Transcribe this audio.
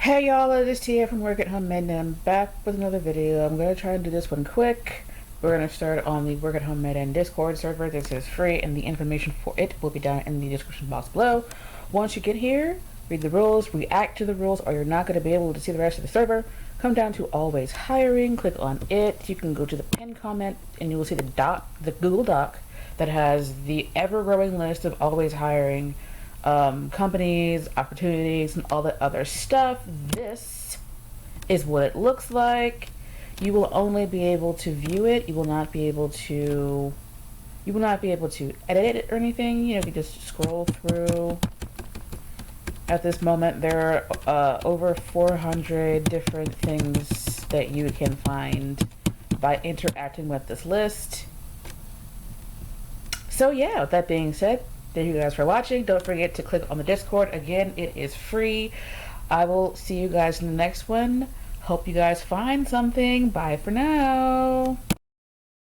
Hey y'all, it is Tia from Work at Home Maiden, and I'm back with another video. I'm going to try and do this one quick. We're going to start on the Work at Home Maiden Discord server. This is free and the information for it will be down in the description box below. Once you get here, read the rules, react to the rules, or you're not going to be able to see the rest of the server. Come down to Always Hiring, click on it. You can go to the pinned comment and you will see the Google Doc that has the ever-growing list of Always Hiring companies, opportunities, and all that other stuff. This is what it looks like. You will only be able to view it. You will not be able to edit it or anything. You can just scroll through. At this moment, there are over 400 different things that you can find by interacting with this list. So yeah, with that being said, thank you guys for watching. Don't forget to click on the Discord. Again, it is free. I will see you guys in the next one. Hope you guys find something. Bye for now.